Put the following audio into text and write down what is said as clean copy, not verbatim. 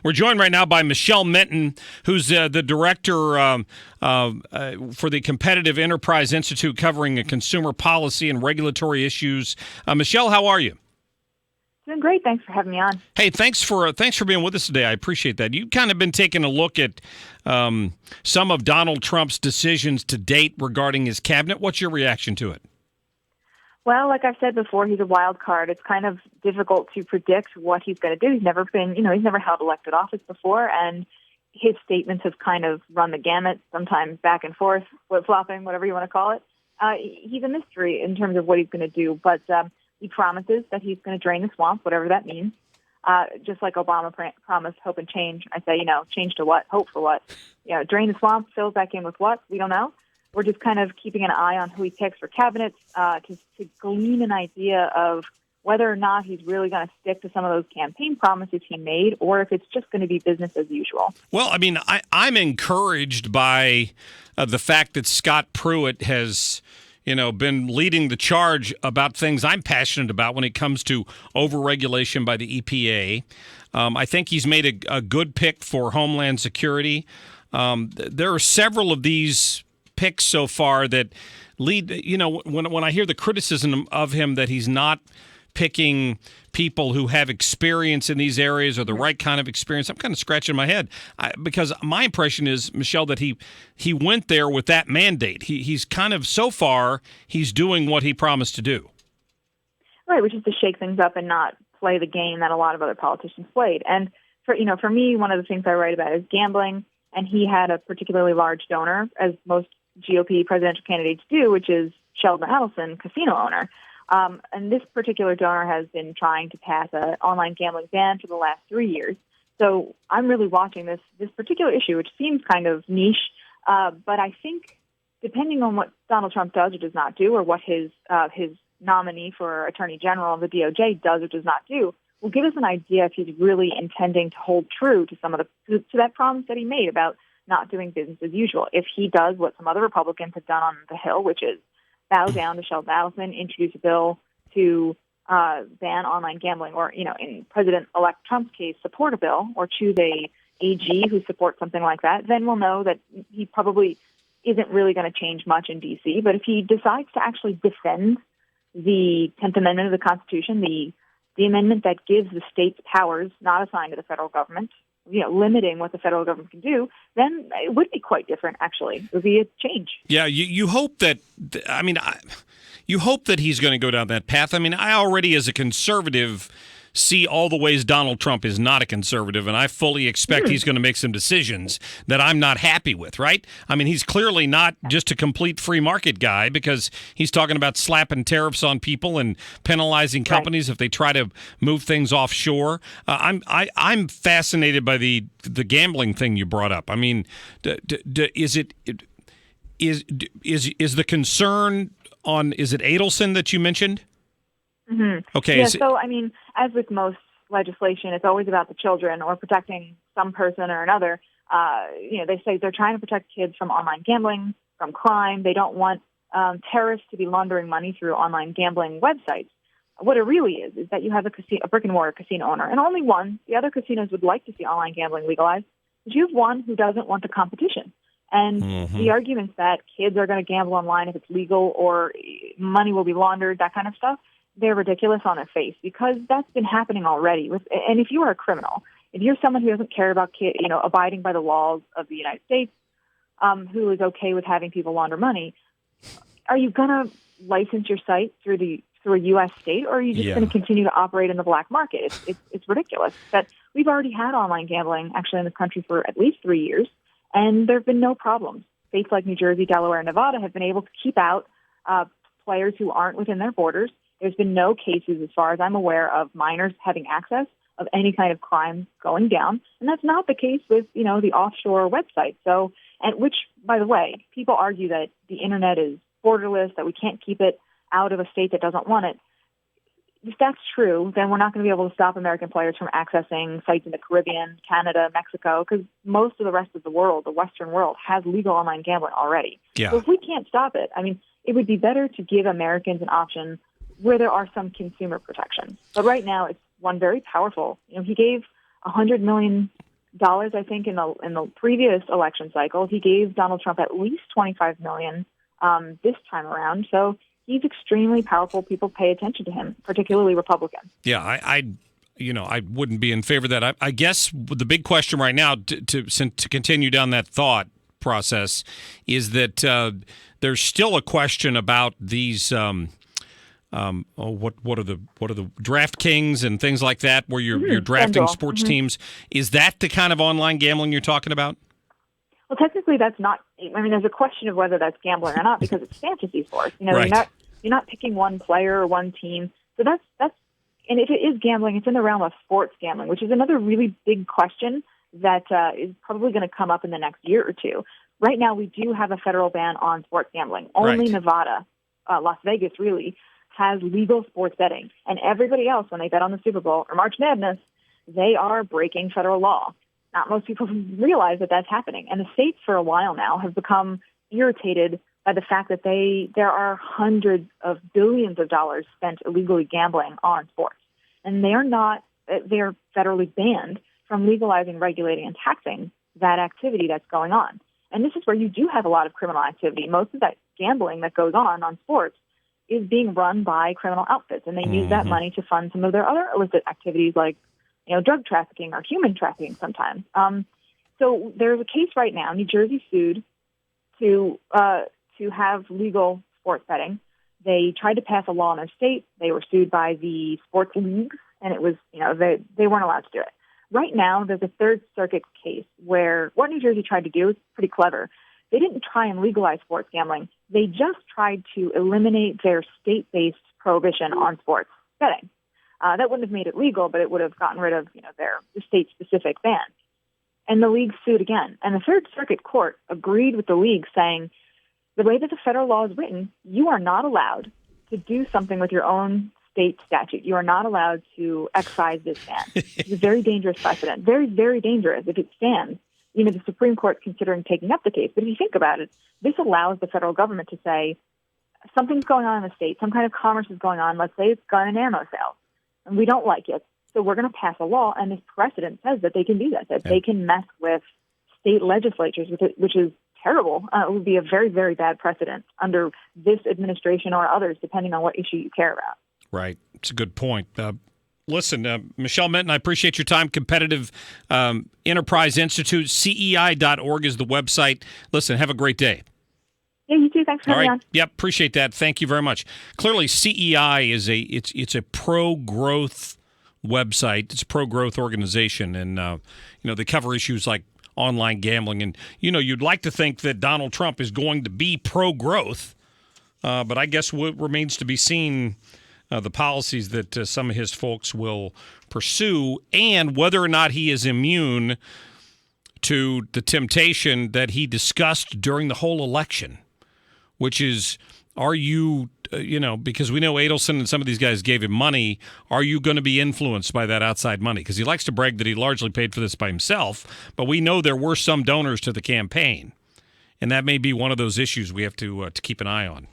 We're joined right now by Michelle Minton, who's the director for the Competitive Enterprise Institute, covering consumer policy and regulatory issues. Michelle, how are you? Doing great. Thanks for having me on. Hey, thanks for being with us today. I appreciate that. You've kind of been taking a look at some of Donald Trump's decisions to date regarding his cabinet. What's your reaction to it? Well, like I've said before, he's a wild card. It's kind of difficult to predict what he's going to do. He's never been, he's never held elected office before, and his statements have kind of run the gamut, sometimes back and forth, flip-flopping, whatever you want to call it. He's a mystery in terms of what he's going to do, but he promises that he's going to drain the swamp, whatever that means. Just like Obama promised hope and change. I say, change to what? Hope for what? Drain the swamp, fill back in with what? We don't know. We're just kind of keeping an eye on who he picks for cabinets to glean an idea of whether or not he's really going to stick to some of those campaign promises he made, or if it's just going to be business as usual. Well, I mean, I'm encouraged by the fact that Scott Pruitt has been leading the charge about things I'm passionate about when it comes to overregulation by the EPA. I think he's made a good pick for Homeland Security. There are several of these picks so far that lead, when I hear the criticism of him that he's not picking people who have experience in these areas or the right kind of experience, I'm kind of scratching my head because my impression is, Michelle, that he went there with that mandate. He's kind of, so far, he's doing what he promised to do. Right, which is to shake things up and not play the game that a lot of other politicians played. And for me, one of the things I write about is gambling, and he had a particularly large donor, as most GOP presidential candidates do, which is Sheldon Adelson, casino owner. And this particular donor has been trying to pass an online gambling ban for the last 3 years. So I'm really watching this particular issue, which seems kind of niche. But I think depending on what Donald Trump does or does not do, or what his nominee for Attorney General of the DOJ does or does not do, will give us an idea if he's really intending to hold true to to that promise that he made about not doing business as usual. If he does what some other Republicans have done on the Hill, which is bow down to Sheldon Adelson, introduce a bill to ban online gambling, or, in President-elect Trump's case, support a bill, or choose a AG who supports something like that, then we'll know that he probably isn't really going to change much in D.C. But if he decides to actually defend the 10th Amendment of the Constitution, the amendment that gives the states powers not assigned to the federal government, limiting what the federal government can do, then it would be quite different, actually. It would be a change. Yeah, you hope that, you hope that he's going to go down that path. I mean, I already, as a conservative, see all the ways Donald Trump is not a conservative, and I fully expect he's going to make some decisions that I'm not happy with, right? I mean, he's clearly not just a complete free market guy, because he's talking about slapping tariffs on people and penalizing companies if they try to move things offshore. I'm fascinated by the gambling thing you brought up. I mean, is the concern on, is it Adelson that you mentioned? Mm-hmm. Okay. Yeah, so, I mean, as with most legislation, it's always about the children or protecting some person or another. They say they're trying to protect kids from online gambling, from crime. They don't want terrorists to be laundering money through online gambling websites. What it really is that you have a brick-and-mortar casino owner, and only one. The other casinos would like to see online gambling legalized, but you have one who doesn't want the competition. And the arguments that kids are going to gamble online if it's legal, or money will be laundered, that kind of stuff, they're ridiculous on their face, because that's been happening already. And if you are a criminal, if you're someone who doesn't care about abiding by the laws of the United States, who is okay with having people launder money, are you going to license your site through a U.S. state, or are you just going to continue to operate in the black market? It's ridiculous. That we've already had online gambling actually in this country for at least 3 years, and there have been no problems. States like New Jersey, Delaware, and Nevada have been able to keep out players who aren't within their borders. There's been no cases, as far as I'm aware, of minors having access of any kind of crime going down. And that's not the case with, the offshore website. So, and which, by the way, people argue that the internet is borderless, that we can't keep it out of a state that doesn't want it. If that's true, then we're not going to be able to stop American players from accessing sites in the Caribbean, Canada, Mexico, because most of the rest of the world, the Western world, has legal online gambling already. Yeah. So if we can't stop it, I mean, it would be better to give Americans an option where there are some consumer protections. But right now, it's one very powerful. He gave $100 million dollars. I think in the previous election cycle, he gave Donald Trump at least $25 million this time around. So he's extremely powerful. People pay attention to him, particularly Republicans. Yeah, I wouldn't be in favor of that. I guess the big question right now, to continue down that thought process, is that there's still a question about these. What are the DraftKings and things like that, where you're drafting sports teams? Is that the kind of online gambling you're talking about? Well, technically, that's not. I mean, there's a question of whether that's gambling or not because it's fantasy sports. Right. You're not picking one player or one team. So that's. And if it is gambling, it's in the realm of sports gambling, which is another really big question that is probably going to come up in the next year or two. Right now, we do have a federal ban on sports gambling. Only Nevada, Las Vegas, really has legal sports betting, and everybody else, when they bet on the Super Bowl or March Madness, they are breaking federal law. Not most people realize that that's happening, and the states for a while now have become irritated by the fact that there are hundreds of billions of dollars spent illegally gambling on sports, and they're federally banned from legalizing, regulating, and taxing that activity that's going on. And this is where you do have a lot of criminal activity. Most of that gambling that goes on sports is being run by criminal outfits, and they use that money to fund some of their other illicit activities like, drug trafficking or human trafficking sometimes. So there's a case right now. New Jersey sued to have legal sports betting. They tried to pass a law in their state. They were sued by the sports leagues, and it was, they weren't allowed to do it. Right now, there's a Third Circuit case where what New Jersey tried to do is pretty clever. They didn't try and legalize sports gambling. They just tried to eliminate their state-based prohibition on sports betting. That wouldn't have made it legal, but it would have gotten rid of, their state-specific ban. And the league sued again. And the Third Circuit Court agreed with the league, saying the way that the federal law is written, you are not allowed to do something with your own state statute. You are not allowed to excise this ban. It's a very dangerous precedent. Very, very dangerous if it stands. The Supreme Court's considering taking up the case. But if you think about it, this allows the federal government to say something's going on in the state, some kind of commerce is going on. Let's say it's gun and ammo sales, and we don't like it. So we're going to pass a law, and this precedent says that they can do that they can mess with state legislatures, which is terrible. It would be a very, very bad precedent under this administration or others, depending on what issue you care about. Right. It's a good point. Listen, Michelle Minton, I appreciate your time. Competitive Enterprise Institute, CEI.org is the website. Listen, have a great day. Yeah, you too. Thanks for having me on. Yep, appreciate that. Thank you very much. Clearly, CEI is it's a pro-growth website. It's a pro-growth organization, and they cover issues like online gambling. And you'd like to think that Donald Trump is going to be pro-growth, but I guess what remains to be seen. The policies that some of his folks will pursue, and whether or not he is immune to the temptation that he discussed during the whole election, which is, are you, because we know Adelson and some of these guys gave him money, are you going to be influenced by that outside money? Because he likes to brag that he largely paid for this by himself, but we know there were some donors to the campaign, and that may be one of those issues we have to keep an eye on.